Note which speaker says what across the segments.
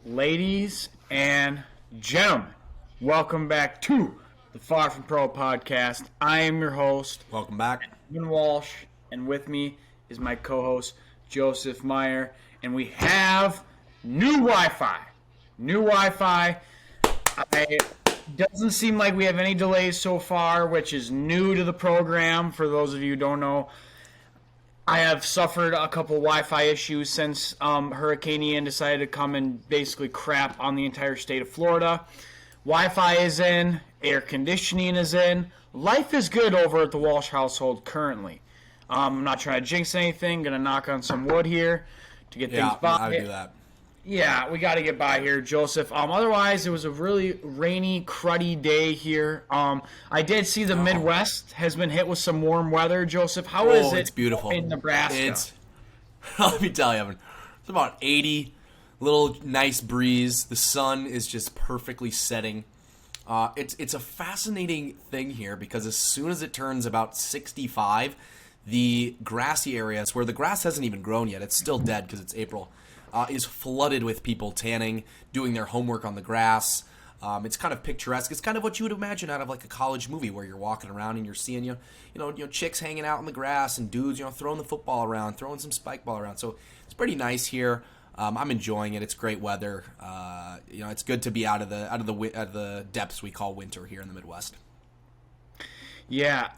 Speaker 1: Ladies and gentlemen, welcome back to the Far From Pro podcast. I am your host,
Speaker 2: Welcome back.
Speaker 1: Evan Walsh, and with me is my co-host, Joseph Meyer, and we have new Wi-Fi. It doesn't seem like we have any delays so far, which is new to the program. For those of you who don't know, I have suffered a couple Wi-Fi issues since Hurricane Ian decided to come and basically crap on the entire state of Florida. Wi-Fi is in, air conditioning is in. Life is good over at the Walsh household currently. I'm not trying to jinx anything. Going to knock on some wood here to get things by.
Speaker 2: Yeah, I would do that.
Speaker 1: Yeah, we got to get by here, Joseph. Otherwise, it was a really rainy, cruddy day here. I did see the Midwest has been hit with some warm weather, Joseph. How is it
Speaker 2: It's beautiful.
Speaker 1: in Nebraska?
Speaker 2: Let me tell you, Evan, it's about 80, little nice breeze. The sun is just perfectly setting. It's a fascinating thing here because as soon as it turns about 65, the grassy areas where the grass hasn't even grown yet, it's still dead because it's April, is flooded with people tanning, doing their homework on the grass. It's kind of picturesque. It's kind of what you would imagine out of like a college movie where you're walking around and you're seeing you know chicks hanging out in the grass and dudes throwing the football around, throwing some spike ball around. So it's pretty nice here. I'm enjoying it. It's great weather. It's good to be out of the depths we call winter here in the Midwest.
Speaker 1: Yeah,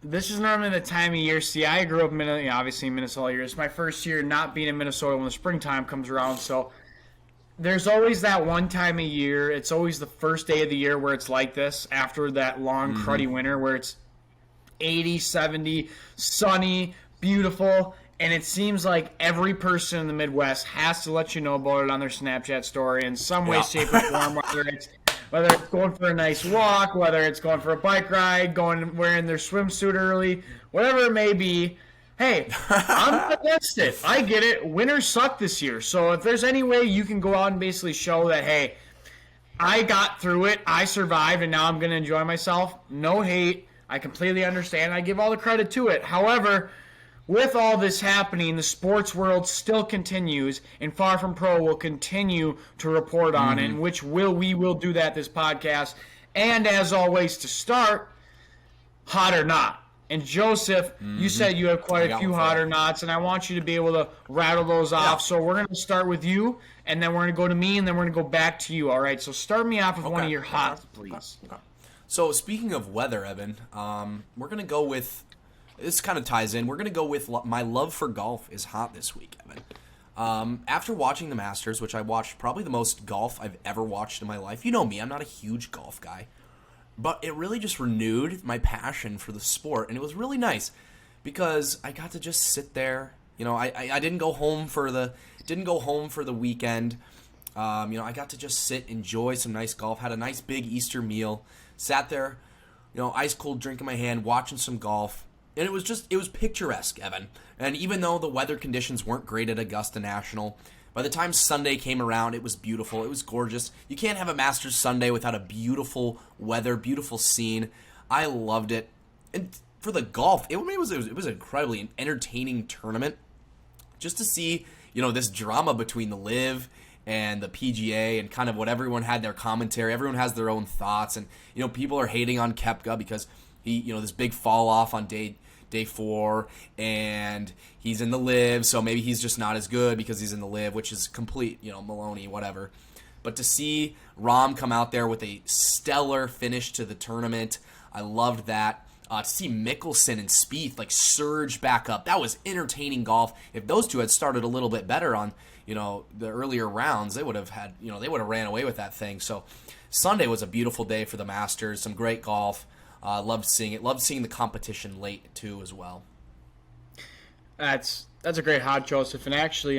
Speaker 1: this is normally the time of year. See, I grew up in obviously in Minnesota here. It's my first year not being in Minnesota when the springtime comes around. So there's always that one time a year. It's always the first day of the year where it's like this after that long, cruddy winter where it's 80, 70, sunny, beautiful. And it seems like every person in the Midwest has to let you know about it on their Snapchat story in some way, shape, or form, whether it's going for a nice walk, whether it's going for a bike ride, wearing their swimsuit early, whatever it may be. Hey, I'm not against it. I get it. Winters suck this year. So if there's any way you can go out and basically show that, hey, I got through it, I survived, and now I'm going to enjoy myself, no hate. I completely understand. I give all the credit to it. However, with all this happening, the sports world still continues, and Far From Pro will continue to report on it, which we will do that this podcast. And as always, to start, hot or not. And Joseph, you said you have quite a few hot or nots, and I want you to be able to rattle those off. So we're going to start with you, and then we're going to go to me, and then we're going to go back to you. All right, so start me off with one of your hots, please.
Speaker 2: Okay. So speaking of weather, Evan, we're going to go with... This kind of ties in. We're going to go with my love for golf is hot this week, Evan. After watching the Masters, which I watched probably the most golf I've ever watched in my life. You know me, I'm not a huge golf guy. But it really just renewed my passion for the sport, and it was really nice because I got to just sit there. I didn't go home for the weekend. I got to just sit, enjoy some nice golf, had a nice big Easter meal, sat there, ice cold drink in my hand, watching some golf. And it was picturesque, Evan. And even though the weather conditions weren't great at Augusta National, by the time Sunday came around, it was beautiful. It was gorgeous. You can't have a Masters Sunday without a beautiful weather, beautiful scene. I loved it. And for the golf, it was an incredibly entertaining tournament. Just to see, this drama between the LIV and the PGA and kind of what everyone had their commentary. Everyone has their own thoughts. And, people are hating on Koepka because he, this big fall off on day 4, and he's in the LIV, so maybe he's just not as good because he's in the LIV, which is complete, Maloney, whatever. But to see Rahm come out there with a stellar finish to the tournament, I loved that. To see Mickelson and Spieth surge back up, that was entertaining golf. If those two had started a little bit better on, the earlier rounds, they would have ran away with that thing. So Sunday was a beautiful day for the Masters, some great golf. Loved seeing it. Loved seeing the competition late too as well.
Speaker 1: That's a great hot, Joseph. And actually,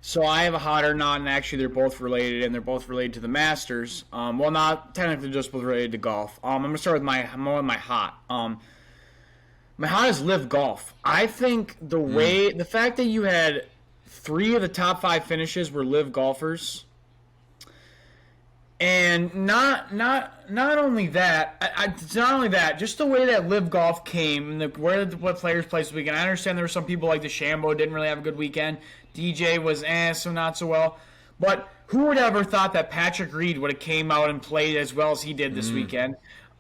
Speaker 1: so I have a hot or not, and actually they're both related, and they're both related to the Masters. Well, not technically just both related to golf. I'm gonna start with my hot. My hot is LIV Golf. I think the fact that you had 3 of the top 5 finishes were LIV golfers. And not only that, just the way that LIV Golf came and what players played this weekend. I understand there were some people like DeChambeau didn't really have a good weekend. DJ was so not so well. But who would ever thought that Patrick Reed would have came out and played as well as he did this weekend?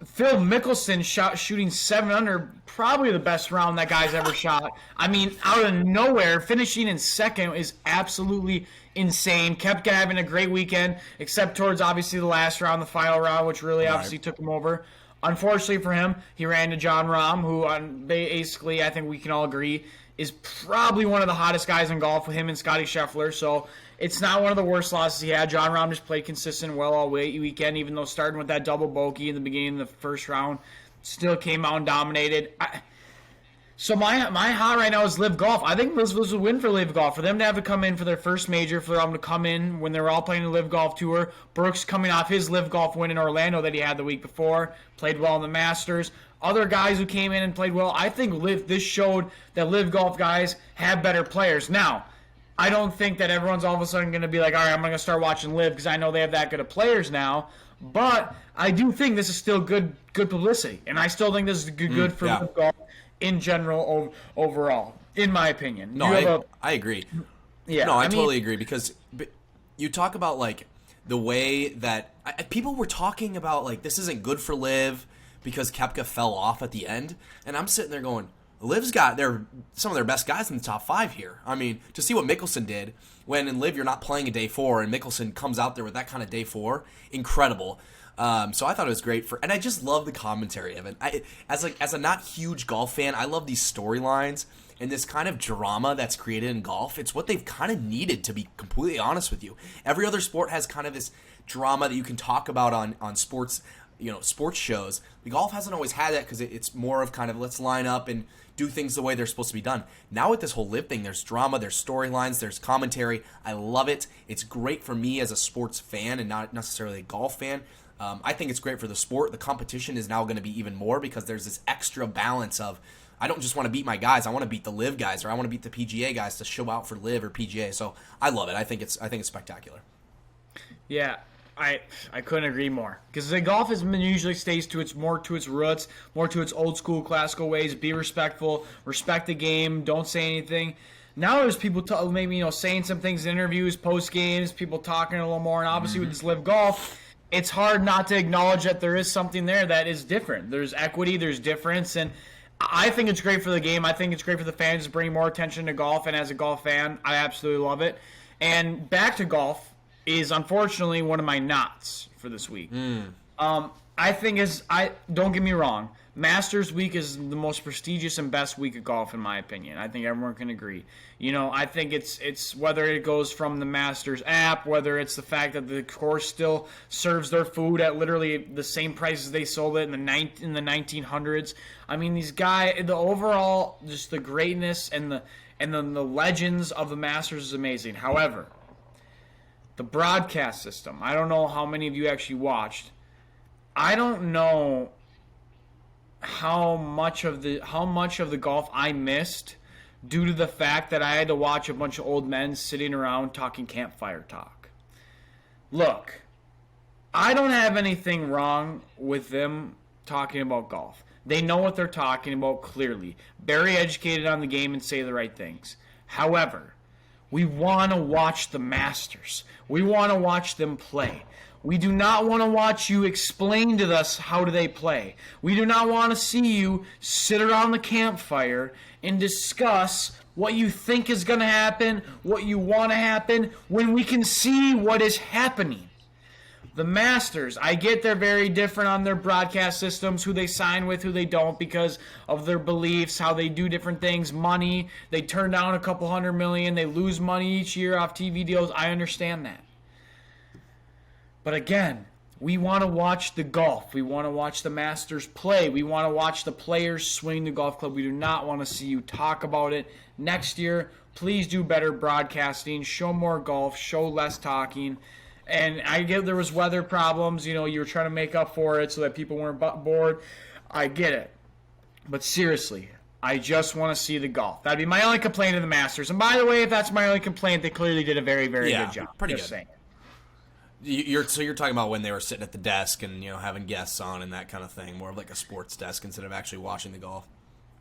Speaker 1: Phil Mickelson shooting 7 under, probably the best round that guy's ever shot. I mean, out of nowhere, finishing in second is absolutely insane. Kept having a great weekend, except towards obviously the last round, the final round, which really obviously took him over. Unfortunately for him, he ran to John Rahm, who basically I think we can all agree is probably one of the hottest guys in golf with him and Scotty Scheffler. So it's not one of the worst losses he had. John Rahm just played consistent well all weekend, even though starting with that double bogey in the beginning of the first round, still came out and dominated. So my hot right now is Live Golf. I think this was a win for Live Golf. For them to have to come in for their first major, for them to come in when they were all playing the Live Golf Tour. Brooks coming off his Live Golf win in Orlando that he had the week before. Played well in the Masters. Other guys who came in and played well. I think this showed that Live Golf guys have better players. Now, I don't think that everyone's all of a sudden going to be like, all right, I'm going to start watching Live because I know they have that good of players now. But I do think this is still good publicity. And I still think this is good for Live Golf in general overall, in my opinion.
Speaker 2: No, I agree.
Speaker 1: Yeah,
Speaker 2: no, I totally agree because you talk about like the way that people were talking about like this isn't good for Liv because Koepka fell off at the end, and I'm sitting there going, Liv's got some of their best guys in the top 5 here. I mean, to see what Mickelson did when in Liv you're not playing a day 4 and Mickelson comes out there with that kind of day 4, incredible. So I thought it was great and I just love the commentary of it. As a not huge golf fan, I love these storylines and this kind of drama that's created in golf. It's what they've kind of needed, to be completely honest with you. Every other sport has kind of this drama that you can talk about on sports, sports shows. The golf hasn't always had that because it's more of kind of let's line up and do things the way they're supposed to be done. Now with this whole Live thing, there's drama, there's storylines, there's commentary. I love it. It's great for me as a sports fan and not necessarily a golf fan. I think it's great for the sport. The competition is now going to be even more because there's this extra balance of I don't just want to beat my guys. I want to beat the Live guys, or I want to beat the PGA guys to show out for Live or PGA. So I love it. I think it's spectacular.
Speaker 1: Yeah, I couldn't agree more because the golf usually stays more to its roots, more to its old school classical ways. Be respectful, respect the game, don't say anything. Now there's people maybe saying some things in interviews, post games, people talking a little more, and obviously with this Live Golf, it's hard not to acknowledge that there is something there that is different. There's equity, there's difference, and I think it's great for the game. I think it's great for the fans to bring more attention to golf, and as a golf fan, I absolutely love it. And back to golf is unfortunately one of my nots for this week. I think don't get me wrong, Masters week is the most prestigious and best week of golf in my opinion. I think everyone can agree. I think it's whether it goes from the Masters app, whether it's the fact that the course still serves their food at literally the same prices they sold it in the 1900s. I mean, these guys, the overall just the greatness and the legends of the Masters is amazing. However, the broadcast system, I don't know how many of you actually watched. I don't know how much of the golf I missed due to the fact that I had to watch a bunch of old men sitting around talking campfire talk. Look, I don't have anything wrong with them talking about golf. They know what they're talking about clearly. Very educated on the game and say the right things. However, we want to watch the Masters. We want to watch them play. We do not want to watch you explain to us how do they play. We do not want to see you sit around the campfire and discuss what you think is going to happen, what you want to happen, when we can see what is happening. The Masters, I get they're very different on their broadcast systems, who they sign with, who they don't, because of their beliefs, how they do different things, money. They turn down a couple $100 million. They lose money each year off TV deals. I understand that. But again, we want to watch the golf. We want to watch the Masters play. We want to watch the players swing the golf club. We do not want to see you talk about it. Next year, please do better broadcasting. Show more golf. Show less talking. And I get there was weather problems. You were trying to make up for it so that people weren't bored. I get it. But seriously, I just want to see the golf. That'd be my only complaint of the Masters. And by the way, if that's my only complaint, they clearly did a very, very good job.
Speaker 2: Pretty
Speaker 1: just
Speaker 2: good.
Speaker 1: Saying.
Speaker 2: You're talking about when they were sitting at the desk and having guests on and that kind of thing, more of like a sports desk instead of actually watching the golf.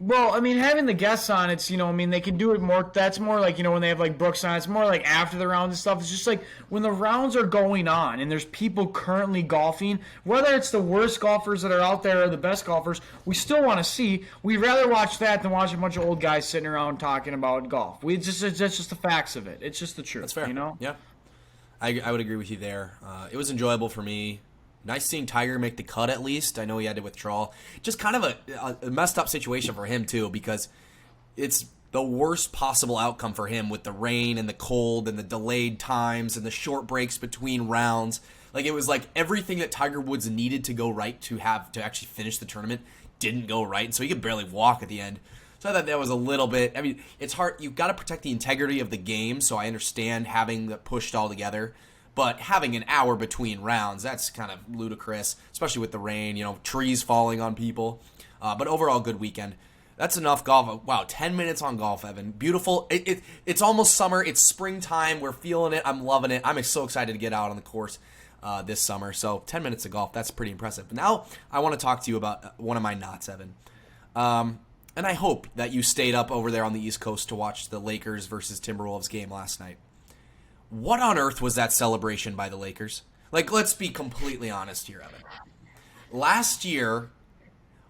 Speaker 1: Well, I mean, having the guests on, it's, I mean, they can do it more. That's more like, when they have like Brooks on, it's more like after the rounds and stuff. It's just like when the rounds are going on and there's people currently golfing, whether it's the worst golfers that are out there or the best golfers, we still want to see. We'd rather watch that than watch a bunch of old guys sitting around talking about golf. That's just the facts of it. It's just the truth.
Speaker 2: That's fair.
Speaker 1: You know?
Speaker 2: Yeah. I would agree with you there. It was enjoyable for me. Nice seeing Tiger make the cut at least. I know he had to withdraw. Just kind of a messed up situation for him too, because it's the worst possible outcome for him with the rain and the cold and the delayed times and the short breaks between rounds. Like it was like everything that Tiger Woods needed to go right to actually finish the tournament didn't go right, and so he could barely walk at the end. So I thought that was a little bit. I mean, it's hard. You've got to protect the integrity of the game, so I understand having that pushed all together. But having an hour between rounds, that's kind of ludicrous, especially with the rain, trees falling on people. But overall, good weekend. That's enough golf. Wow, 10 minutes on golf, Evan. Beautiful. It's almost summer. It's springtime. We're feeling it. I'm loving it. I'm so excited to get out on the course this summer. So 10 minutes of golf, that's pretty impressive. But now I want to talk to you about one of my knots, Evan. And I hope that you stayed up over there on the East Coast to watch the Lakers versus Timberwolves game last night. What on earth was that celebration by the Lakers? Like, let's be completely honest here, Evan. Last year,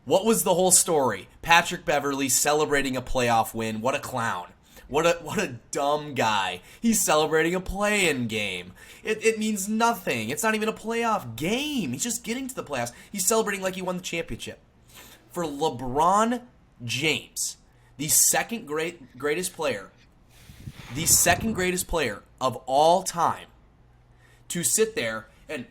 Speaker 2: what was the whole story? Patrick Beverley celebrating a playoff win. What a clown. What a dumb guy. He's celebrating a play-in game. It means nothing. It's not even a playoff game. He's just getting to the playoffs. He's celebrating like he won the championship. For LeBron James, the second greatest player of all time, to sit there and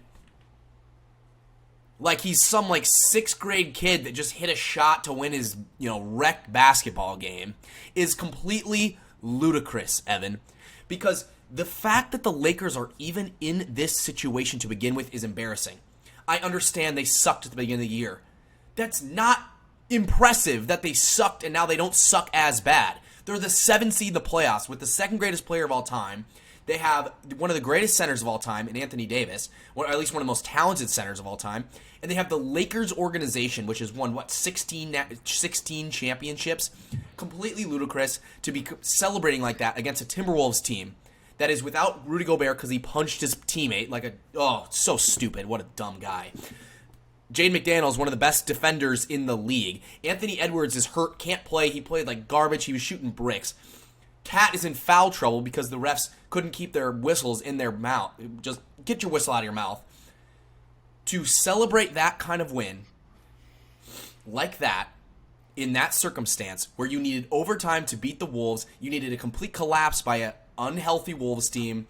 Speaker 2: like he's some like 6th grade kid that just hit a shot to win his rec basketball game is completely ludicrous, Evan, because the fact that the Lakers are even in this situation to begin with is embarrassing. I understand they sucked at the beginning of the year. That's not impressive that they sucked and now they don't suck as bad. They're the 7th seed in the playoffs with the second greatest player of all time. They have one of the greatest centers of all time in Anthony Davis, or at least one of the most talented centers of all time. And they have the Lakers organization, which has won, 16 championships. Completely ludicrous to be celebrating like that against a Timberwolves team that is without Rudy Gobert because he punched his teammate so stupid. What a dumb guy. Jaden McDaniels, one of the best defenders in the league. Anthony Edwards is hurt, can't play. He played like garbage. He was shooting bricks. Cat is in foul trouble because the refs couldn't keep their whistles in their mouth. Just get your whistle out of your mouth. To celebrate that kind of win, like that, in that circumstance, where you needed overtime to beat the Wolves, you needed a complete collapse by an unhealthy Wolves team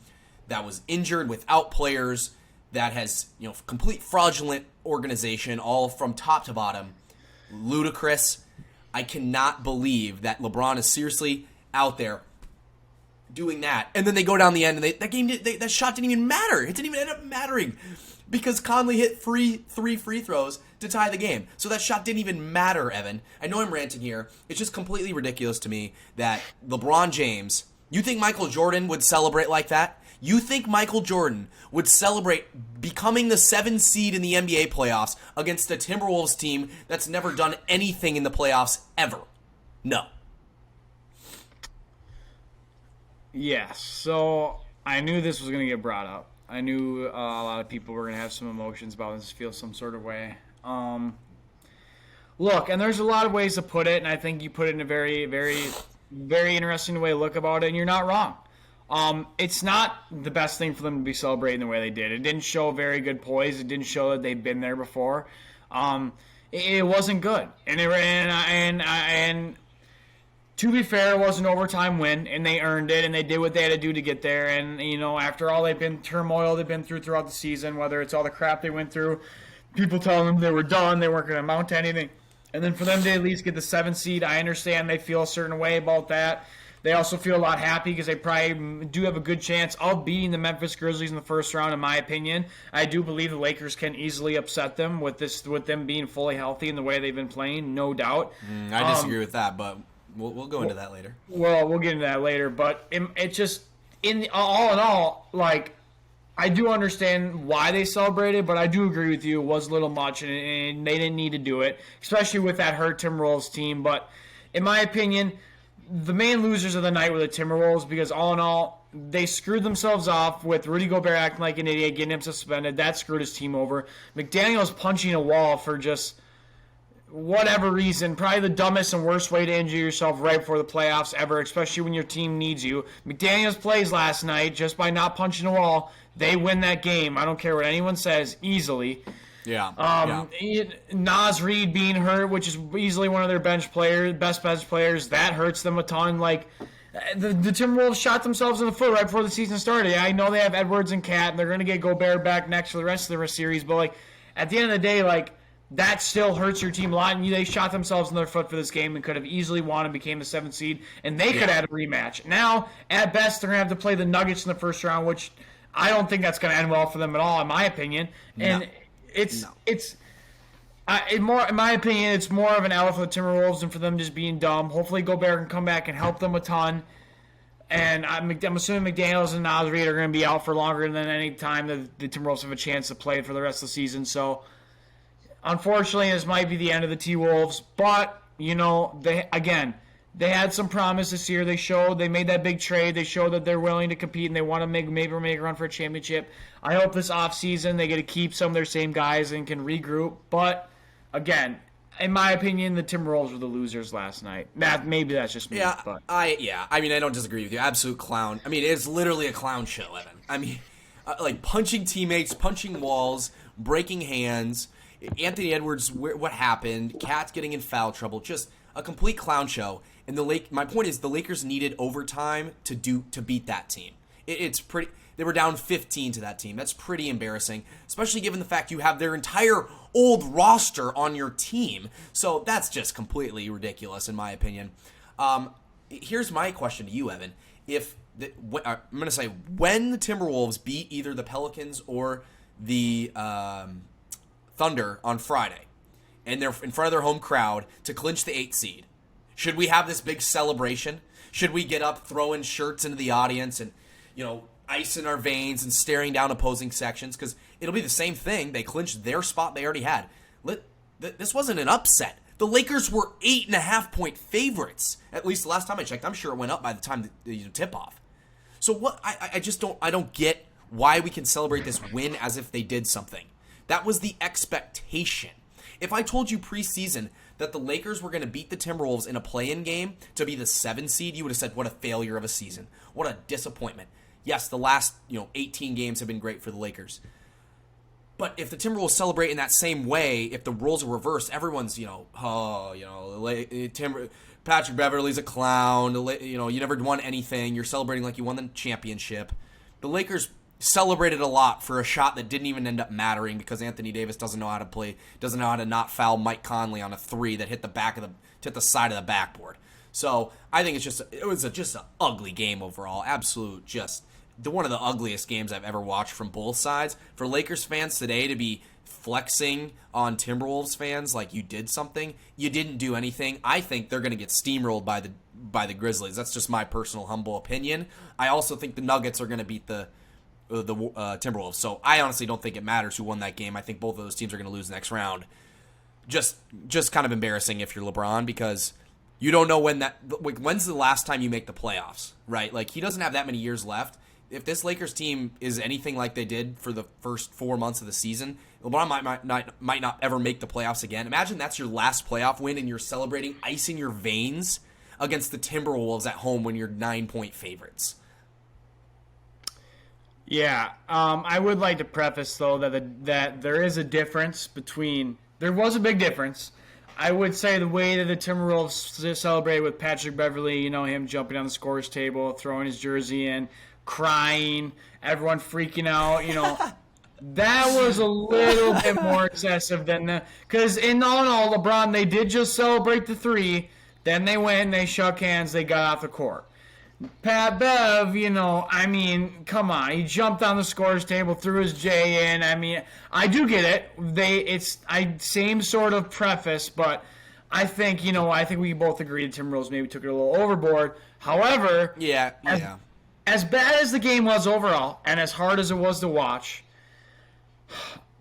Speaker 2: that was injured without players, that has complete fraudulent organization, all from top to bottom. Ludicrous. I cannot believe that LeBron is seriously out there doing that, and then they go down the end, and that shot didn't even matter. It didn't even end up mattering because Conley hit three free throws to tie the game. So that shot didn't even matter, Evan. I know I'm ranting here. It's just completely ridiculous to me that LeBron James. You think Michael Jordan would celebrate like that? You think Michael Jordan would celebrate becoming the 7th seed in the NBA playoffs against a Timberwolves team that's never done anything in the playoffs ever? No.
Speaker 1: Yes. So I knew this was going to get brought up. I knew a lot of people were going to have some emotions about this, feel some sort of way. Look, and there's a lot of ways to put it, and I think you put it in a very, very, very interesting way to look about it, and you're not wrong. It's not the best thing for them to be celebrating the way they did. It didn't show very good poise. It didn't show that they've been there before. It wasn't good. And to be fair, it was an overtime win, and they earned it, and they did what they had to do to get there. And, after all turmoil they've been through throughout the season, whether it's all the crap they went through, people telling them they were done, they weren't going to amount to anything. And then for them to at least get the 7th seed, I understand they feel a certain way about that. They also feel a lot happy because they probably do have a good chance of beating the Memphis Grizzlies in the first round, in my opinion. I do believe the Lakers can easily upset them with them being fully healthy and the way they've been playing, no doubt.
Speaker 2: I disagree with that, but we'll go into that later.
Speaker 1: Well, we'll get into that later, but it just, all in all, like, I do understand why they celebrated, but I do agree with you. It was a little much, and they didn't need to do it, especially with that hurt Timberwolves team. But in my opinion, the main losers of the night were the Timberwolves because all in all, they screwed themselves off with Rudy Gobert acting like an idiot, getting him suspended. That screwed his team over. McDaniels punching a wall for just whatever reason, probably the dumbest and worst way to injure yourself right before the playoffs ever, especially when your team needs you. McDaniels plays last night just by not punching a wall. They win that game. I don't care what anyone says, easily.
Speaker 2: Yeah.
Speaker 1: Nas Reed being hurt, which is easily one of their best bench players, that hurts them a ton. Like the Timberwolves shot themselves in the foot right before the season started. I know they have Edwards and Cat, and they're going to get Gobert back next for the rest of the series, but like at the end of the day, like that still hurts your team a lot, and they shot themselves in their foot for this game and could have easily won and became the 7th seed, and they could have had a rematch. Now, at best, they're going to have to play the Nuggets in the first round, which I don't think that's going to end well for them at all, in my opinion. And in my opinion, it's more of an L for the Timberwolves than for them just being dumb. Hopefully, Gobert can come back and help them a ton. And I'm assuming McDaniels and Nas Reed are going to be out for longer than any time that the Timberwolves have a chance to play for the rest of the season. So, unfortunately, this might be the end of the T-Wolves. But, they had some promise this year. They made that big trade. They showed that they're willing to compete and they want to maybe make a run for a championship. I hope this offseason they get to keep some of their same guys and can regroup. But, again, in my opinion, the Timberwolves were the losers last night. Maybe that's just me.
Speaker 2: Yeah,
Speaker 1: but.
Speaker 2: I don't disagree with you. Absolute clown. I mean, it's literally a clown show, Evan. I mean, like punching teammates, punching walls, breaking hands. Anthony Edwards, what happened? Cat's getting in foul trouble. Just a complete clown show. And my point is, the Lakers needed overtime to beat that team. It's pretty. They were down 15 to that team. That's pretty embarrassing, especially given the fact you have their entire old roster on your team. So that's just completely ridiculous, in my opinion. Here's my question to you, Evan. I'm going to say, when the Timberwolves beat either the Pelicans or the Thunder on Friday, and they're in front of their home crowd to clinch the 8th seed, should we have this big celebration? Should we get up, throwing shirts into the audience, and ice in our veins and staring down opposing sections? Because it'll be the same thing. They clinched their spot they already had. This wasn't an upset. The Lakers were 8.5-point favorites. At least the last time I checked. I'm sure it went up by the time the tip off. So what? I just don't get why we can celebrate this win as if they did something. That was the expectation. If I told you preseason that the Lakers were going to beat the Timberwolves in a play-in game to be the 7 seed, you would have said, what a failure of a season. What a disappointment. Yes, the last 18 games have been great for the Lakers. But if the Timberwolves celebrate in that same way, if the roles are reversed, everyone's, Patrick Beverley's a clown. You never won anything. You're celebrating like you won the championship. The Lakers celebrated a lot for a shot that didn't even end up mattering because Anthony Davis doesn't know how to play, doesn't know how to not foul Mike Conley on a 3 that hit the side of the backboard. So I think it was just an ugly game overall. Absolute, just one of the ugliest games I've ever watched from both sides. For Lakers fans today to be flexing on Timberwolves fans like you did something, you didn't do anything. I think they're going to get steamrolled by the Grizzlies. That's just my personal humble opinion. I also think the Nuggets are going to beat the Timberwolves. So I honestly don't think it matters who won that game. I think both of those teams are going to lose the next round. Just kind of embarrassing if you're LeBron, because you don't know when's the last time you make the playoffs, right? Like, he doesn't have that many years left. If this Lakers team is anything like they did for the first 4 months of the season, LeBron might not ever make the playoffs again. Imagine that's your last playoff win and you're celebrating ice in your veins against the Timberwolves at home when you're 9-point favorites.
Speaker 1: Yeah, I would like to preface, though, that there is a difference between – there was a big difference. I would say the way that the Timberwolves celebrated with Patrick Beverley, him jumping on the scorer's table, throwing his jersey in, crying, everyone freaking out, that was a little bit more excessive than the – because in all, LeBron, they did just celebrate the 3, then they went, they shook hands, they got off the court. Pat Bev, come on. He jumped on the scorer's table, threw his J in. I do get it. Same sort of preface, but I think, we both agree the Timberwolves maybe took it a little overboard. However, as bad as the game was overall, and as hard as it was to watch,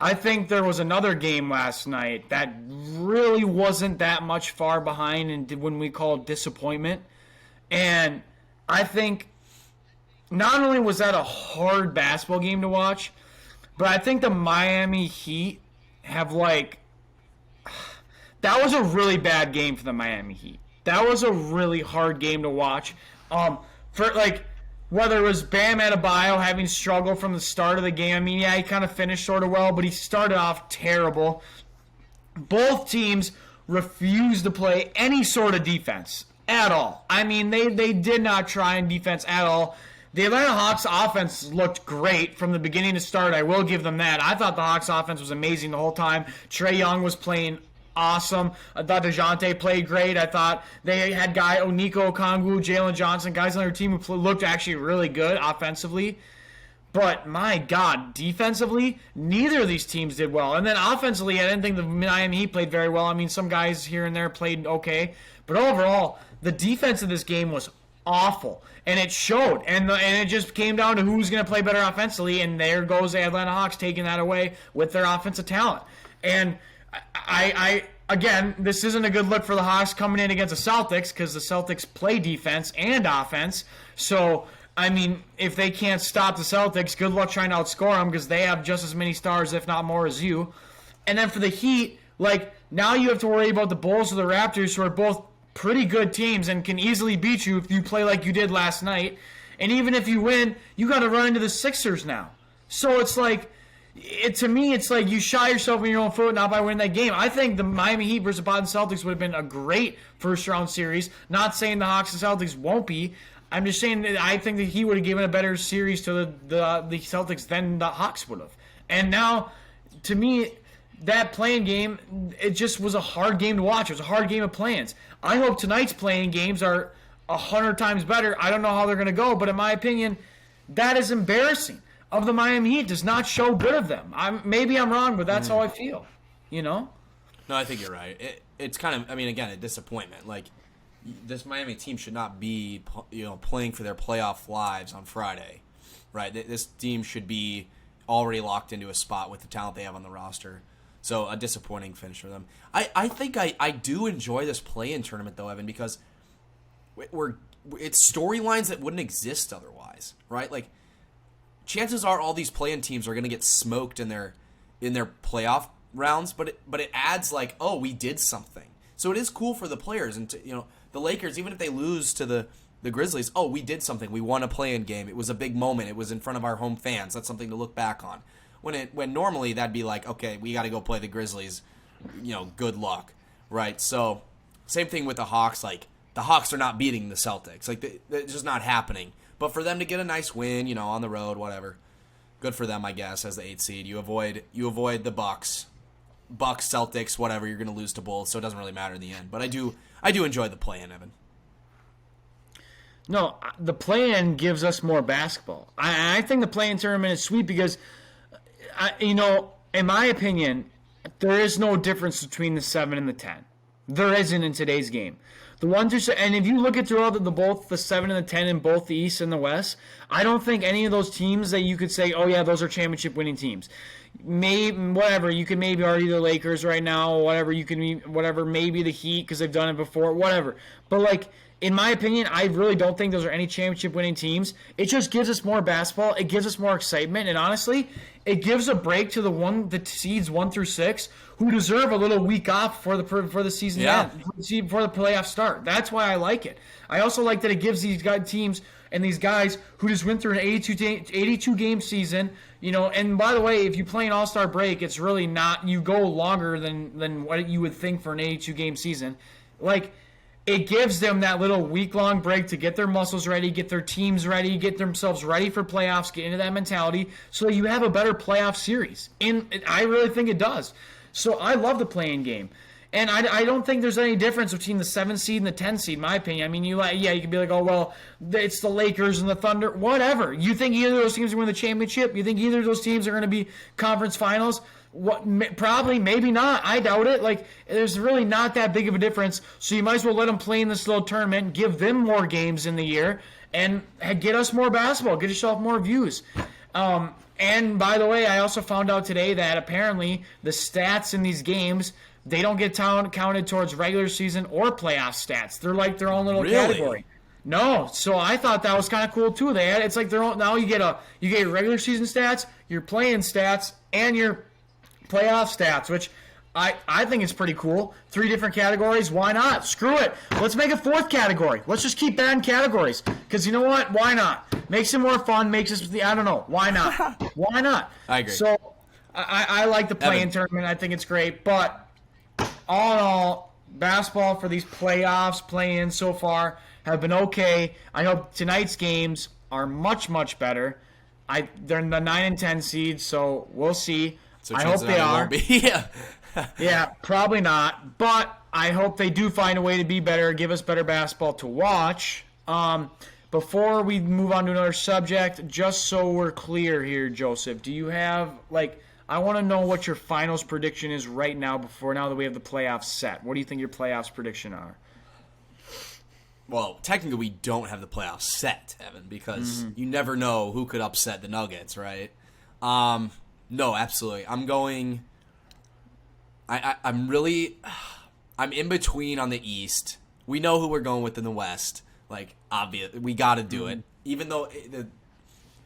Speaker 1: I think there was another game last night that really wasn't that much far behind and when we call it disappointment. And I think not only was that a hard basketball game to watch, but I think the Miami Heat have that was a really bad game for the Miami Heat. That was a really hard game to watch. For whether it was Bam Adebayo having struggled from the start of the game. I mean, yeah, he kind of finished sort of well, but he started off terrible. Both teams refused to play any sort of defense at all. I mean, they did not try in defense at all. The Atlanta Hawks offense looked great from the beginning to start. I will give them that. I thought the Hawks offense was amazing the whole time. Trae Young was playing awesome. I thought DeJounte played great. I thought they had Nico Okongwu, Jalen Johnson, guys on their team who looked actually really good offensively. But my God, defensively, neither of these teams did well. And then offensively, I didn't think the Miami Heat played very well. I mean, some guys here and there played okay. But overall, the defense of this game was awful. And it showed. And it just came down to who's going to play better offensively. And there goes the Atlanta Hawks taking that away with their offensive talent. And I again, this isn't a good look for the Hawks coming in against the Celtics because the Celtics play defense and offense. So, I mean, if they can't stop the Celtics, good luck trying to outscore them because they have just as many stars, if not more, as you. And then for the Heat, now you have to worry about the Bulls or the Raptors, who are both pretty good teams and can easily beat you if you play like you did last night. And even if you win, you got to run into the Sixers now. So it's to me, it's like you shot yourself in your own foot not by winning that game. I think the Miami Heat versus the Boston Celtics would have been a great first-round series. Not saying the Hawks and Celtics won't be. I'm just saying that I think that he would have given a better series to the Celtics than the Hawks would have. And now, to me, that playing game, it just was a hard game to watch. It was a hard game of play-ins. I hope tonight's playing games are 100 times better. I don't know how they're going to go, but in my opinion, that is embarrassing of the Miami Heat. Does not show good of them. Maybe I'm wrong, but that's how I feel. You know?
Speaker 2: No, I think you're right. It's kind of, I mean, again, a disappointment. This Miami team should not be, playing for their playoff lives on Friday, right? This team should be already locked into a spot with the talent they have on the roster. So a disappointing finish for them. I think I do enjoy this play-in tournament though, Evan, because it's storylines that wouldn't exist otherwise, right? Chances are all these play-in teams are going to get smoked in their playoff rounds, but it adds oh, we did something. So it is cool for the players and the Lakers, even if they lose to the Grizzlies, oh, we did something. We won a play-in game. It was a big moment. It was in front of our home fans. That's something to look back on. When normally that'd be okay, we got to go play the Grizzlies. Good luck, right? So same thing with the Hawks. The Hawks are not beating the Celtics. It's just not happening. But for them to get a nice win, on the road, whatever, good for them, I guess, as the 8th seed. You avoid the Bucks, Celtics, whatever. You're going to lose to both, so it doesn't really matter in the end. But I do enjoy the play-in, Evan.
Speaker 1: No, the play-in gives us more basketball. I think the play-in tournament is sweet because, in my opinion, there is no difference between the 7 and the 10. There isn't in today's game. The 1 through 7, and if you look at through all both the 7 and the 10 in both the East and the West, I don't think any of those teams that you could say, oh yeah, those are championship winning teams. Maybe whatever, you can maybe argue the Lakers right now, or whatever, maybe the Heat because they've done it before, whatever. But in my opinion, I really don't think those are any championship winning teams. It just gives us more basketball. It gives us more excitement. And honestly, it gives a break to the seeds 1 through 6 who deserve a little week off for the season end, before the playoffs start. That's why I like it. I also like that it gives these teams and these guys who just went through an 82 game season, and by the way, if you play an all-star break, it's really not, you go longer than what you would think for an 82 game season. It gives them that little week-long break to get their muscles ready, get their teams ready, get themselves ready for playoffs, get into that mentality, so you have a better playoff series. And I really think it does. So I love the play-in game. And I don't think there's any difference between the 7 seed and the 10 seed, in my opinion. I mean, you can be oh, well, it's the Lakers and the Thunder, whatever. You think either of those teams are going to win the championship? You think either of those teams are going to be conference finals? Probably, maybe not. I doubt it. There's really not that big of a difference. So you might as well let them play in this little tournament, give them more games in the year, and get us more basketball, get yourself more views. And by the way, I also found out today that apparently the stats in these games, they don't get counted towards regular season or playoff stats. They're like their own little
Speaker 2: Really?
Speaker 1: category. No, so I thought that was kind of cool too. It's like their own. Now you get your regular season stats, your play-in stats, and your playoff stats, which I think is pretty cool. 3 different categories. Why not? Screw it. Let's make a 4th category. Let's just keep adding categories. Because you know what? Why not? Makes it more fun. Makes us, I don't know. Why not? Why not?
Speaker 2: I agree.
Speaker 1: So I like the play-in tournament. I think it's great. But all in all, basketball for these playoffs, play-in so far, have been okay. I hope tonight's games are much, much better. They're in the 9 and 10 seeds, so we'll see.
Speaker 2: So
Speaker 1: I hope they are.
Speaker 2: Yeah.
Speaker 1: Yeah, probably not. But I hope they do find a way to be better, give us better basketball to watch. Before we move on to another subject, just so we're clear here, Joseph, do you have, I want to know what your finals prediction is right now now that we have the playoffs set. What do you think your playoffs prediction are?
Speaker 2: Well, technically we don't have the playoffs set, Evan, because you never know who could upset the Nuggets, right? No, absolutely. I'm going... I'm in between on the East. We know who we're going with in the West. Obvious. We got to do it. Even though the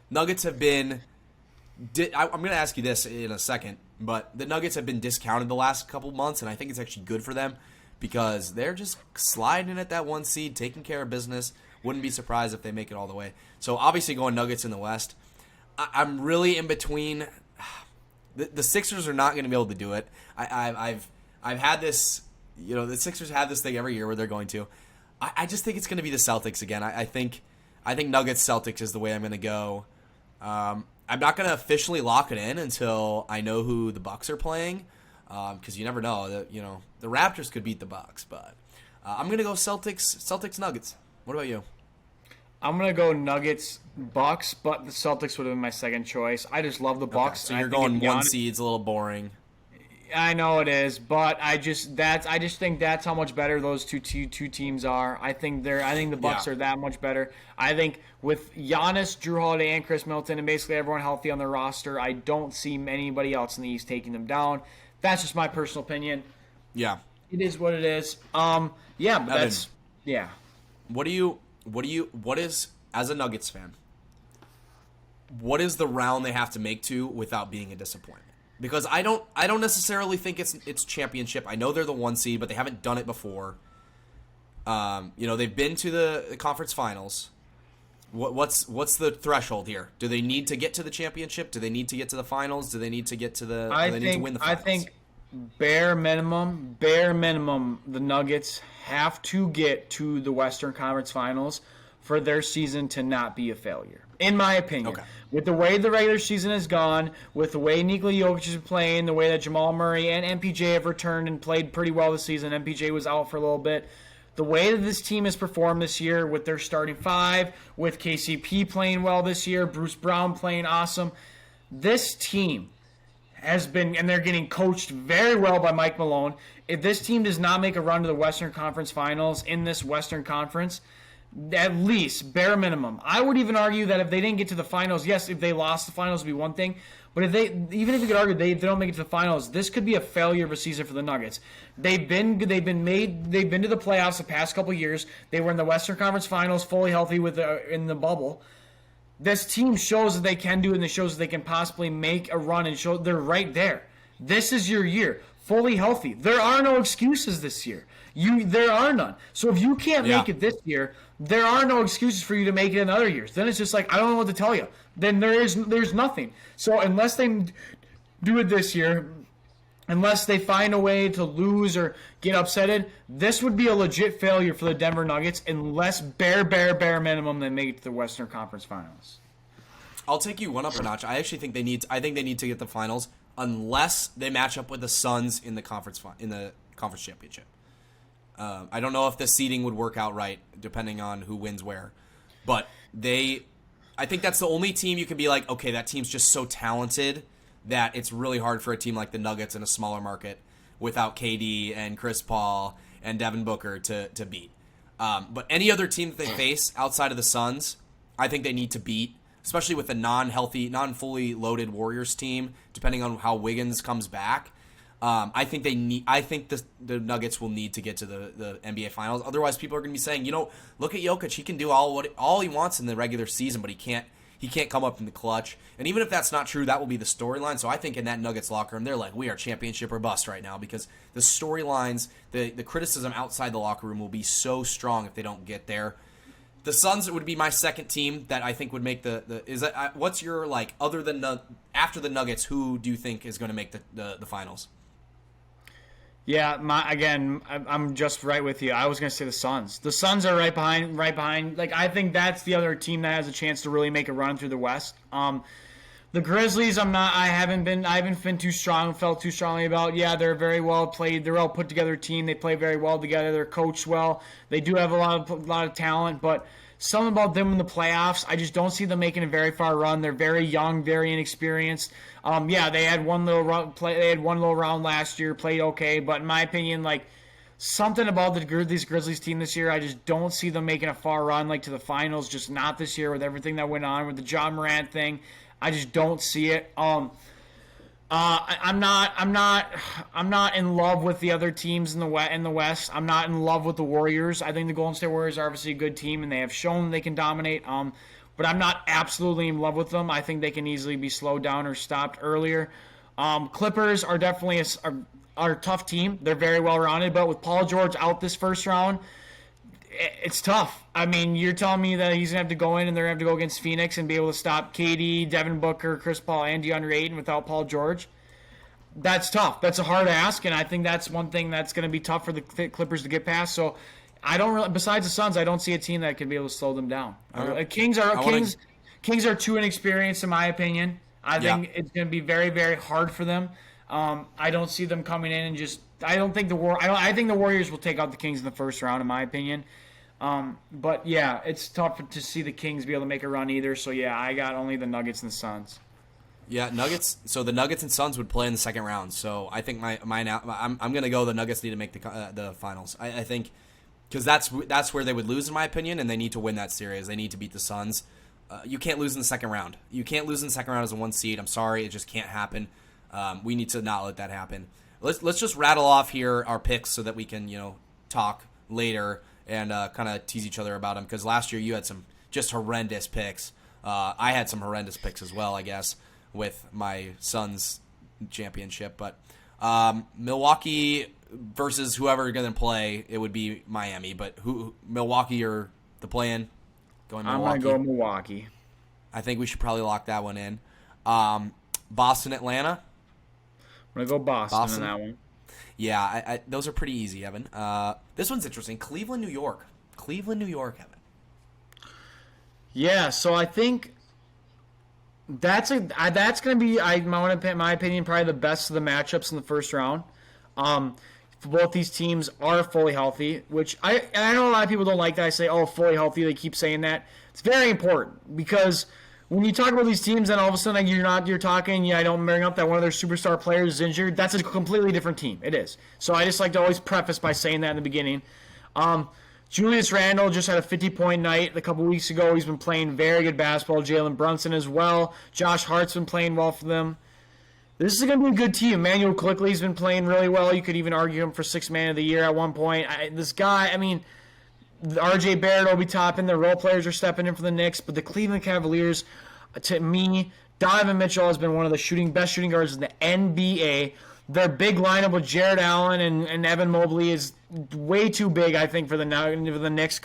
Speaker 2: Nuggets have been... I'm going to ask you this in a second, but the Nuggets have been discounted the last couple months, and I think it's actually good for them because they're just sliding in at that 1 seed, taking care of business. Wouldn't be surprised if they make it all the way. So obviously going Nuggets in the West. I'm really in between. The Sixers are not going to be able to do it. I've had this, the Sixers have this thing every year where they're going to. I just think it's going to be the Celtics again. I think Nuggets Celtics is the way I'm going to go. I'm not going to officially lock it in until I know who the Bucks are playing, because you never know. The Raptors could beat the Bucks, but I'm going to go Celtics Nuggets. What about you?
Speaker 1: I'm going to go Nuggets Bucks, but the Celtics would have been my second choice. I just love the Bucks.
Speaker 2: Okay, so you're going 1 seed's a little boring.
Speaker 1: I know it is, but I just think that's how much better those two teams are. I think the Bucks are that much better. I think with Giannis, Drew Holiday, and Chris Middleton, and basically everyone healthy on their roster, I don't see anybody else in the East taking them down. That's just my personal opinion.
Speaker 2: Yeah,
Speaker 1: it is what it is. But
Speaker 2: Evan,
Speaker 1: that's
Speaker 2: What is, as a Nuggets fan, what is the round they have to make to without being a disappointment? Because I don't necessarily think it's championship. I know they're the 1 seed, but they haven't done it before. They've been to the conference finals. What's the threshold here? Do they need to get to the championship? Do they need to get to the finals? Do they need to get to the? Do they need to win the finals?
Speaker 1: I think bare minimum, the Nuggets have to get to the Western Conference Finals for their season to not be a failure, in my opinion.
Speaker 2: Okay.
Speaker 1: With the way the regular season has gone, with the way Nikola Jokic is playing, the way that Jamal Murray and MPJ have returned and played pretty well this season, MPJ was out for a little bit. The way that this team has performed this year with their starting 5, with KCP playing well this year, Bruce Brown playing awesome, this team has been, and they're getting coached very well by Mike Malone. If this team does not make a run to the Western Conference Finals in this Western Conference, at least, bare minimum. I would even argue that if they didn't get to the finals, yes, if they lost the finals would be one thing, but even if you could argue they don't make it to the finals, this could be a failure of a season for the Nuggets. They've been to the playoffs the past couple years. They were in the Western Conference Finals, fully healthy in the bubble. This team shows that they can do it, and it shows that they can possibly make a run and show they're right there. This is your year, fully healthy. There are no excuses this year. There are none. So if you can't make it this year, there are no excuses for you to make it in other years. Then it's just like, I don't know what to tell you. Then there's nothing. So unless they do it this year, unless they find a way to lose or get upsetted, this would be a legit failure for the Denver Nuggets unless bare minimum they make it to the Western Conference Finals.
Speaker 2: I'll take you one up a notch. I actually think they need to get the finals unless they match up with the Suns in the conference championship. I don't know if the seeding would work out right depending on who wins where, but I think that's the only team you can be like, okay, that team's just so talented that it's really hard for a team like the Nuggets in a smaller market without KD and Chris Paul and Devin Booker to beat. But any other team that they face outside of the Suns, I think they need to beat. especially with a non-healthy, non-fully loaded Warriors team, depending on how Wiggins comes back. I think the Nuggets will need to get to the NBA Finals. Otherwise, people are going to be saying, look at Jokic. He can do all he wants in the regular season, but he can't come up in the clutch. And even if that's not true, that will be the storyline. So I think in that Nuggets locker room, they're like, we are championship or bust right now, because the storylines, the criticism outside the locker room will be so strong if they don't get there. The Suns would be my second team that I think would make what's your, like, other than after the Nuggets, who do you think is going to make the finals?
Speaker 1: Yeah, I'm just right with you. I was gonna say the Suns. The Suns are right behind. Like, I think that's the other team that has a chance to really make a run through the West. The Grizzlies, I haven't been too strong, felt too strongly about. Yeah, they're very well played. They're all put together team. They play very well together. They're coached well. They do have a lot of talent, but something about them in the playoffs, I just don't see them making a very far run. They're very young, very inexperienced. Yeah, they had one little round last year, played okay, but in my opinion, like, something about these Grizzlies team this year, I just don't see them making a far run, like, to the finals. Just not this year with everything that went on with the John Morant thing. I just don't see it. I'm not in love with the other teams in the West. I'm not in love with the Warriors. I think the Golden State Warriors are obviously a good team, and they have shown they can dominate. But I'm not absolutely in love with them. I think they can easily be slowed down or stopped earlier. Clippers are definitely a tough team. They're very well rounded, but with Paul George out this first round, it's tough. I mean, you're telling me that he's going to have to go in and they're going to have to go against Phoenix and be able to stop KD, Devin Booker, Chris Paul, and DeAndre Ayton without Paul George? That's tough. That's a hard ask, and I think that's one thing that's going to be tough for the Clippers to get past. So I don't really, besides the Suns, I don't see a team that could be able to slow them down. Kings are too inexperienced, in my opinion. I think it's going to be very, very hard for them. I don't see them coming in and just. I think the Warriors will take out the Kings in the first round, in my opinion. But yeah, it's tough to see the Kings be able to make a run either. So yeah, I got only the Nuggets and the Suns.
Speaker 2: Yeah, Nuggets. So the Nuggets and Suns would play in the second round. So I think I'm going to go. The Nuggets need to make the finals. I think because that's where they would lose, in my opinion, and they need to win that series. They need to beat the Suns. You can't lose in the second round. You can't lose in the second round as a 1 seed. I'm sorry, it just can't happen. We need to not let that happen. Let's just rattle off here our picks so that we can talk later and kind of tease each other about them, because last year you had some just horrendous picks. I had some horrendous picks as well, I guess, with my Suns championship. But Milwaukee versus whoever you're going to play, it would be Miami. But Milwaukee or the play-in?
Speaker 1: I'm going to go Milwaukee.
Speaker 2: I think we should probably lock that one in. Boston, Atlanta?
Speaker 1: I'm going to go Boston on that one.
Speaker 2: Yeah, those are pretty easy, Evan. This one's interesting. Cleveland, New York. Evan.
Speaker 1: Yeah, so I think that's going to be, my opinion, probably the best of the matchups in the first round. Both these teams are fully healthy, which I know a lot of people don't like that. I say, oh, fully healthy. They keep saying that. It's very important, because when you talk about these teams and all of a sudden you're talking, I don't bring up that one of their superstar players is injured. That's a completely different team. It is. So I just like to always preface by saying that in the beginning. Julius Randle just had a 50-point night a couple weeks ago. He's been playing very good basketball. Jalen Brunson as well. Josh Hart's been playing well for them. This is going to be a good team. Emmanuel Quickley's been playing really well. You could even argue him for Sixth Man of the Year at one point. RJ Barrett will be topping. The role players are stepping in for the Knicks. But the Cleveland Cavaliers, to me, Donovan Mitchell has been one of the best shooting guards in the NBA. Their big lineup with Jared Allen and Evan Mobley is way too big, I think, for the Knicks,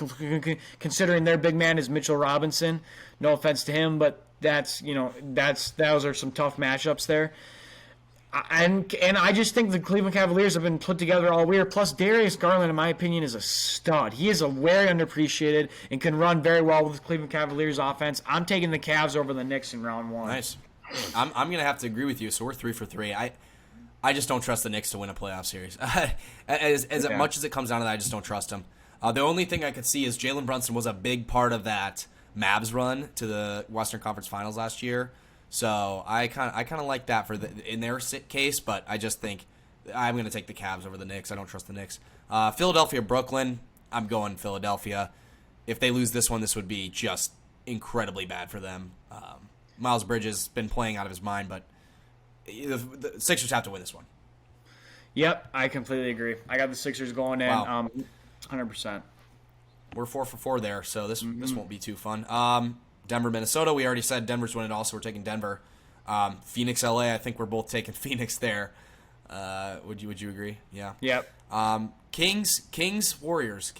Speaker 1: considering their big man is Mitchell Robinson. No offense to him, but those are some tough matchups there. And I just think the Cleveland Cavaliers have been put together all year. Plus, Darius Garland, in my opinion, is a stud. He is a very underappreciated and can run very well with the Cleveland Cavaliers offense. I'm taking the Cavs over the Knicks in round one.
Speaker 2: Nice. I'm going to have to agree with you. So we're 3 for 3. I just don't trust the Knicks to win a playoff series. As much as it comes down to that, I just don't trust them. The only thing I could see is Jalen Brunson was a big part of that Mavs run to the Western Conference Finals last year. So I kind of like that in their case, but I just think I'm going to take the Cavs over the Knicks. I don't trust the Knicks. Philadelphia, Brooklyn. I'm going Philadelphia. If they lose this one, this would be just incredibly bad for them. Miles Bridges has been playing out of his mind, but the Sixers have to win this one.
Speaker 1: Yep, I completely agree. I got the Sixers going in.
Speaker 2: Wow.
Speaker 1: 100%.
Speaker 2: We're 4 for 4 there, so this won't be too fun. Denver, Minnesota. We already said Denver's winning also. We're taking Denver. Phoenix, LA. I think we're both taking Phoenix there. Would you agree? Yeah.
Speaker 1: Yep.
Speaker 2: Kings, Warriors.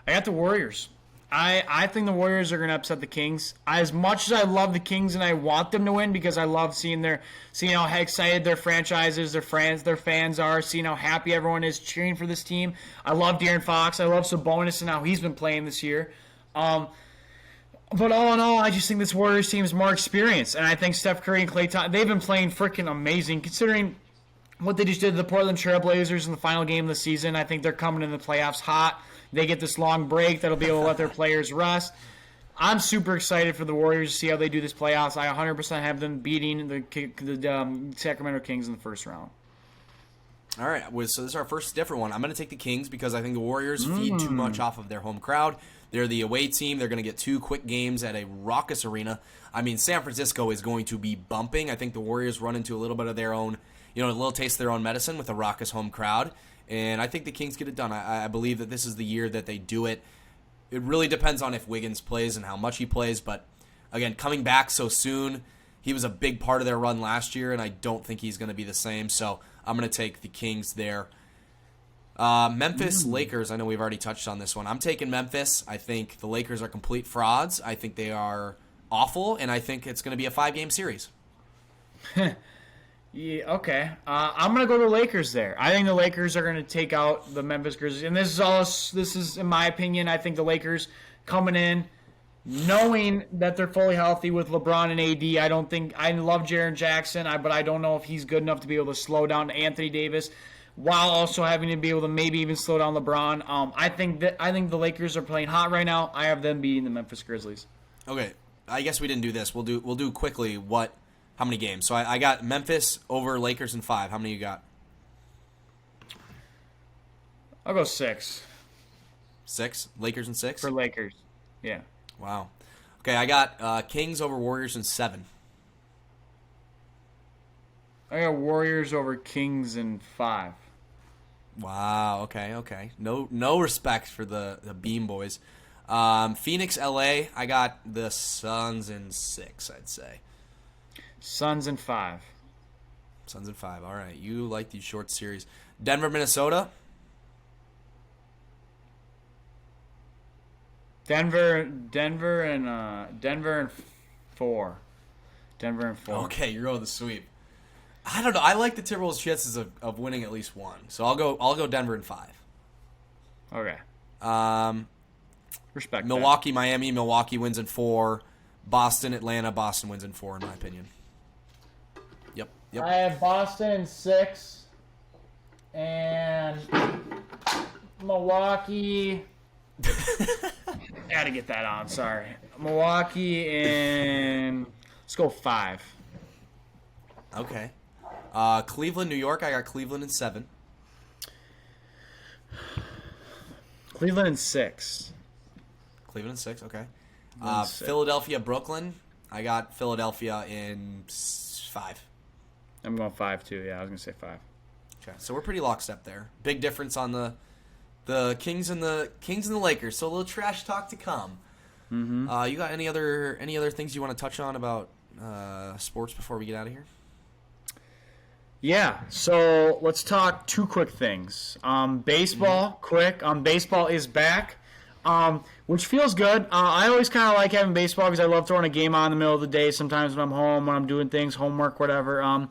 Speaker 1: I got the Warriors. I think the Warriors are going to upset the Kings. As much as I love the Kings and I want them to win because I love seeing how excited their franchises, their fans are, seeing how happy everyone is cheering for this team. I love De'Aaron Fox. I love Sabonis and how he's been playing this year. But all in all, I just think this Warriors team is more experienced, and I think Steph Curry and Klay Thompson, they've been playing freaking amazing considering what they just did to the Portland Trail Blazers in the final game of the season. I think they're coming in the playoffs hot. They get this long break that'll be able to let their players rest. I'm super excited for the Warriors to see how they do this playoffs. I 100% have them beating the Sacramento Kings in the first round.
Speaker 2: All right, so this is our first different one. I'm going to take the Kings because I think the Warriors feed too much off of their home crowd. They're the away team. They're going to get 2 quick games at a raucous arena. I mean, San Francisco is going to be bumping. I think the Warriors run into a little bit of their own, a little taste of their own medicine with a raucous home crowd. And I think the Kings get it done. I believe that this is the year that they do it. It really depends on if Wiggins plays and how much he plays. But, again, coming back so soon, he was a big part of their run last year, and I don't think he's going to be the same. So I'm going to take the Kings there. Memphis, Lakers. I know we've already touched on this one. I'm taking Memphis. I think the Lakers are complete frauds. I think they are awful, and I think it's going to be a 5-game series.
Speaker 1: Yeah, okay. I'm gonna go to the Lakers there. I think the Lakers are gonna take out the Memphis Grizzlies, and this is in my opinion. I think the Lakers coming in, knowing that they're fully healthy with LeBron and AD. I love Jaren Jackson, but I don't know if he's good enough to be able to slow down Anthony Davis, while also having to be able to maybe even slow down LeBron. I think the Lakers are playing hot right now. I have them beating the Memphis Grizzlies.
Speaker 2: Okay, I guess we didn't do this. We'll do quickly how many games? So I got Memphis over Lakers in 5. How many you got?
Speaker 1: I'll go 6.
Speaker 2: 6? Lakers in 6?
Speaker 1: For Lakers. Yeah.
Speaker 2: Wow. Okay, I got Kings over Warriors in 7.
Speaker 1: I got Warriors over Kings in 5.
Speaker 2: Wow, okay. No respect for the Beam Boys. Phoenix, LA, I got the Suns in 6, I'd say.
Speaker 1: Suns in 5.
Speaker 2: Suns in 5. All right. You like these short series. Denver, Minnesota.
Speaker 1: Denver and 4. Denver and 4.
Speaker 2: Okay, you're going the sweep. I don't know. I like the Timberwolves' chances of winning at least one. So I'll go Denver in 5.
Speaker 1: Okay. Respect.
Speaker 2: Milwaukee, Miami. Milwaukee wins in 4. Boston, Atlanta. Boston wins in 4, in my opinion. Yep.
Speaker 1: I have Boston in 6 and Milwaukee. Gotta get that on. Sorry, Milwaukee in. Let's go 5.
Speaker 2: Okay. Cleveland, New York. I got Cleveland in 7.
Speaker 1: Cleveland in 6.
Speaker 2: Cleveland in 6. Okay. Philadelphia, Brooklyn. I got Philadelphia in 5.
Speaker 1: I'm going 5 too. Yeah, I was gonna say 5.
Speaker 2: Okay, so we're pretty lockstep there. Big difference on the Kings and the Lakers. So a little trash talk to come.
Speaker 1: Mm-hmm.
Speaker 2: You got any other things you want to touch on about sports before we get out of here?
Speaker 1: Yeah, so let's talk 2 quick things. Baseball, quick. Baseball is back, which feels good. I always kind of like having baseball because I love throwing a game on in the middle of the day. Sometimes when I'm home, when I'm doing things, homework, whatever.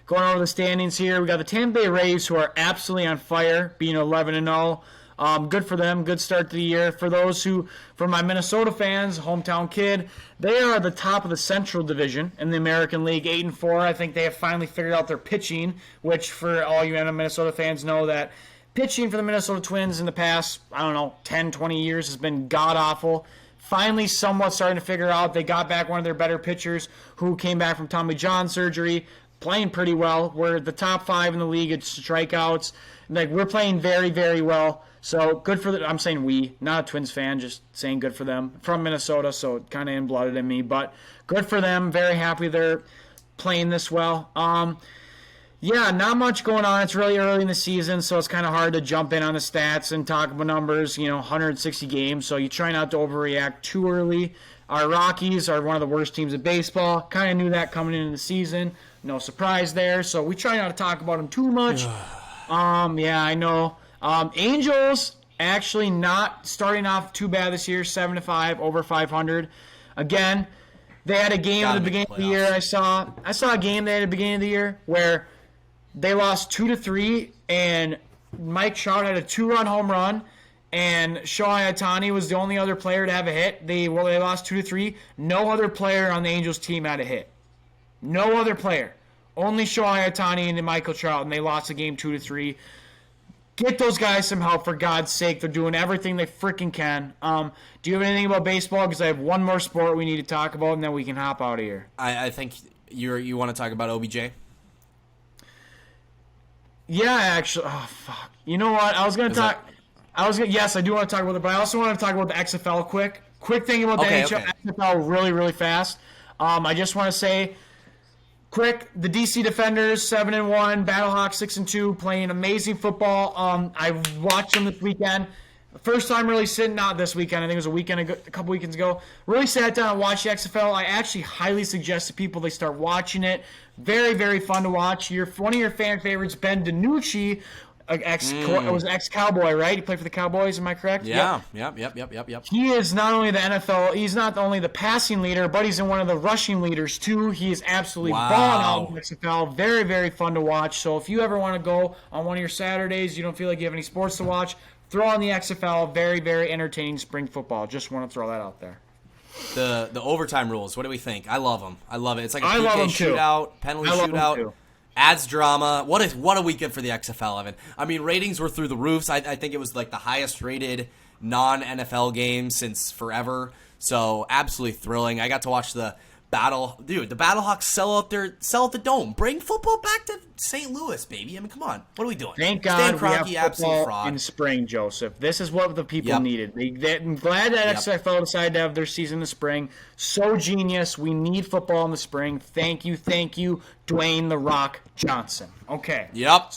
Speaker 1: Going over the standings here, we got the Tampa Bay Rays, who are absolutely on fire, being 11-0. Good for them. Good start to the year. For my Minnesota fans, hometown kid, they are at the top of the Central Division in the American League, 8-4. I think they have finally figured out their pitching, which for all you Minnesota fans know that pitching for the Minnesota Twins in the past, 10, 20 years has been god-awful. Finally, somewhat starting to figure out. They got back one of their better pitchers who came back from Tommy John surgery, playing pretty well. We're the top 5 in the league at strikeouts. We're playing very, very well. So good for I'm saying we, not a Twins fan, just saying good for them. From Minnesota, so kind of in-blooded in me, but good for them. Very happy they're playing this well. Yeah, not much going on. It's really early in the season, so it's kind of hard to jump in on the stats and talk about numbers. 160 games, so you try not to overreact too early. Our Rockies are one of the worst teams in baseball. Kind of knew that coming into the season. No surprise there. So we try not to talk about them too much. Yeah, I know. Angels actually not starting off too bad this year. 7-5, over 500. Again, they had a game at the beginning of the year. I saw a game they had at the beginning of the year where they lost 2-3, and Mike Trout had a 2-run home run, and Shohei Ohtani was the only other player to have a hit. They lost 2-3. No other player on the Angels team had a hit. No other player. Only Shohei Ohtani and Michael Trout, and they lost the game 2-3. Get those guys some help, for God's sake. They're doing everything they freaking can. Do you have anything about baseball? Because I have one more sport we need to talk about, and then we can hop out of here.
Speaker 2: I think you want to talk about OBJ?
Speaker 1: Yeah, actually. Oh, fuck. You know what? I was going to talk. Yes, I do want to talk about it, but I also want to talk about the XFL quick. Quick thing about the NHL, XFL really, really fast. I just want to say, quick, the DC Defenders 7-1, Battlehawks 6-2, playing amazing football. I watched them this weekend. First time really sitting, not this weekend, I think it was a couple weekends ago. Really sat down and watched the XFL. I actually highly suggest to people they start watching it. Very, very fun to watch. One of your fan favorites, Ben DiNucci, was an ex-Cowboy, right? He played for the Cowboys, am I correct?
Speaker 2: Yeah. Yep.
Speaker 1: He is not only the NFL, he's not only the passing leader, but he's in one of the rushing leaders too. He is absolutely balling out in the XFL. Very, very fun to watch. So if you ever want to go on one of your Saturdays, you don't feel like you have any sports to watch, throw on the XFL. Very, very entertaining spring football. Just want to throw that out there.
Speaker 2: The overtime rules, what do we think? I love them. I love it. It's like a
Speaker 1: PK
Speaker 2: shootout, penalty shootout. Adds drama. What a weekend for the XFL, Evan. I mean, ratings were through the roofs. I think it was like the highest rated non-NFL game since forever. So absolutely thrilling. I got to watch the Battlehawks sell out the dome. Bring football back to St. Louis, baby. I mean, come on. What are we doing?
Speaker 1: Thank God we have football in spring, Joseph. This is what the people needed. I'm glad that XFL decided to have their season in the spring. So genius. We need football in the spring. Thank you, Dwayne "The Rock" Johnson. Okay.
Speaker 2: Yep.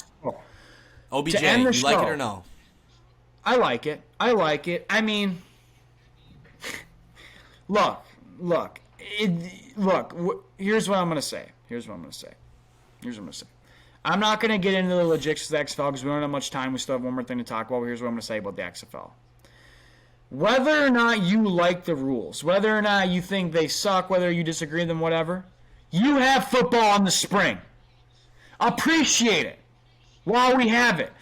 Speaker 2: OBJ, you like it or no?
Speaker 1: I like it. I mean, look. Here's what I'm going to say. I'm not going to get into the logistics of the XFL because we don't have much time. We still have one more thing to talk about. But here's what I'm going to say about the XFL. Whether or not you like the rules, whether or not you think they suck, whether you disagree with them, whatever, you have football in the spring. Appreciate it while we have it.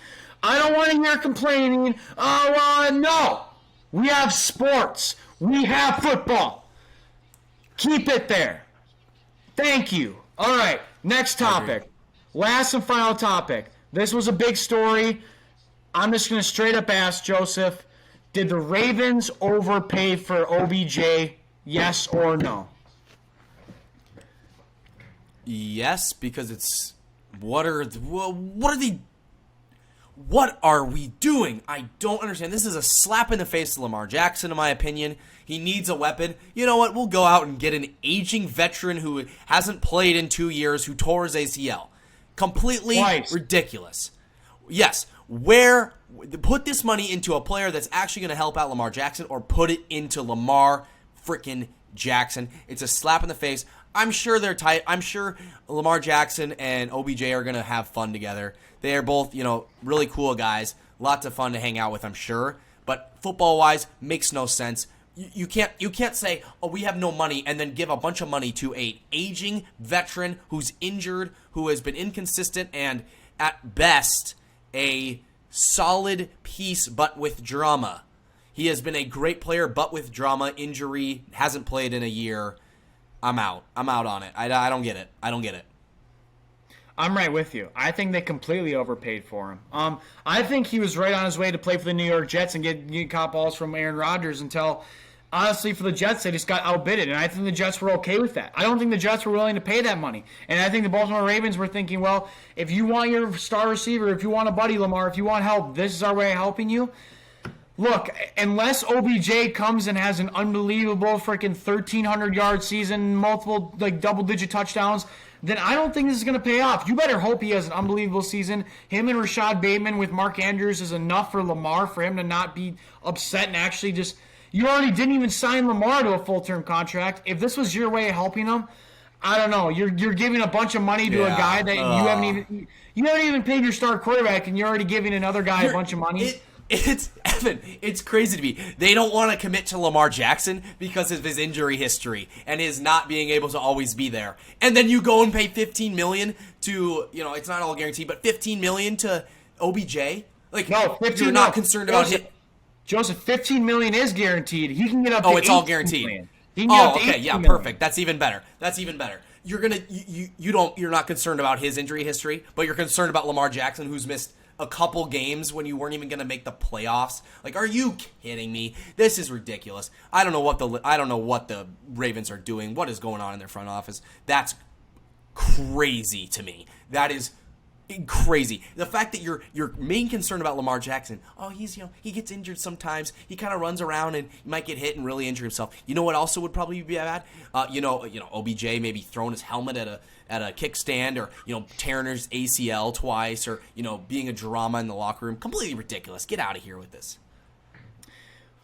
Speaker 1: I don't want to hear complaining. No. We have sports. We have football. Keep it there. Thank you. All right, next topic. Last and final topic. This was a big story. I'm just going to straight up ask Joseph, did the Ravens overpay for OBJ, yes or no?
Speaker 2: Yes, because it's what are we doing? I don't understand. This is a slap in the face to Lamar Jackson, in my opinion. He needs a weapon. You know what? We'll go out and get an aging veteran who hasn't played in 2 years, who tore his ACL. Completely ridiculous. Yes, put this money into a player that's actually going to help out Lamar Jackson, or put it into Lamar frickin' Jackson. It's a slap in the face. I'm sure they're tight. I'm sure Lamar Jackson and OBJ are going to have fun together. They are both, really cool guys. Lots of fun to hang out with, I'm sure. But football-wise, makes no sense. You can't say, oh, we have no money, and then give a bunch of money to a aging veteran who's injured, who has been inconsistent, and at best a solid piece, but with drama. He has been a great player, but with drama, injury, hasn't played in a year. I'm out on it. I don't get it.
Speaker 1: I'm right with you. I think they completely overpaid for him. I think he was right on his way to play for the New York Jets and get caught balls from Aaron Rodgers until honestly, for the Jets, they just got outbidded, and I think the Jets were okay with that. I don't think the Jets were willing to pay that money. And I think the Baltimore Ravens were thinking, well, if you want your star receiver, if you want a buddy, Lamar, if you want help, this is our way of helping you. Look, unless OBJ comes and has an unbelievable freaking 1,300-yard season, multiple double-digit touchdowns, then I don't think this is going to pay off. You better hope he has an unbelievable season. Him and Rashad Bateman with Mark Andrews is enough for Lamar for him to not be upset and actually just – you already didn't even sign Lamar to a full-term contract. If this was your way of helping him, I don't know. You're giving a bunch of money to a guy that you haven't even paid your star quarterback, and you're already giving another guy a bunch of money.
Speaker 2: It's Evan. It's crazy to me. They don't want to commit to Lamar Jackson because of his injury history and his not being able to always be there. And then you go and pay $15 million to, it's not all guaranteed, but $15 million to OBJ. Like, no, 15. You're not concerned about him.
Speaker 1: Joseph, $15 million is guaranteed. He can get up to
Speaker 2: it's all guaranteed.
Speaker 1: Million.
Speaker 2: Okay, yeah, perfect. That's even better. You're not concerned about his injury history, but you're concerned about Lamar Jackson, who's missed a couple games when you weren't even going to make the playoffs. Like, are you kidding me? This is ridiculous. I don't know what the Ravens are doing. What is going on in their front office? That's crazy to me. That is crazy. The fact that your main concern about Lamar Jackson, he gets injured sometimes. He kind of runs around and might get hit and really injure himself. You know what also would probably be bad? OBJ maybe throwing his helmet at a kickstand, or tearing his ACL twice, or being a drama in the locker room. Completely ridiculous. Get out of here with this.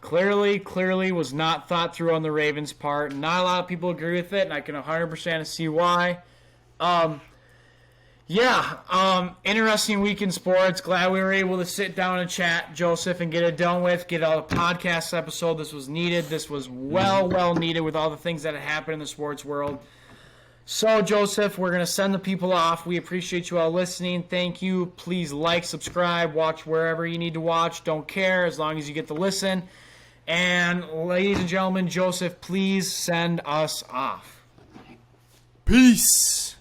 Speaker 1: Clearly was not thought through on the Ravens' part. Not a lot of people agree with it, and I can 100% see why. Interesting week in sports. Glad we were able to sit down and chat, Joseph, and get it done with. Get out a podcast episode. This was needed. This was well needed with all the things that had happened in the sports world. So, Joseph, we're going to send the people off. We appreciate you all listening. Thank you. Please like, subscribe, watch wherever you need to watch. Don't care as long as you get to listen. And, ladies and gentlemen, Joseph, please send us off.
Speaker 2: Peace.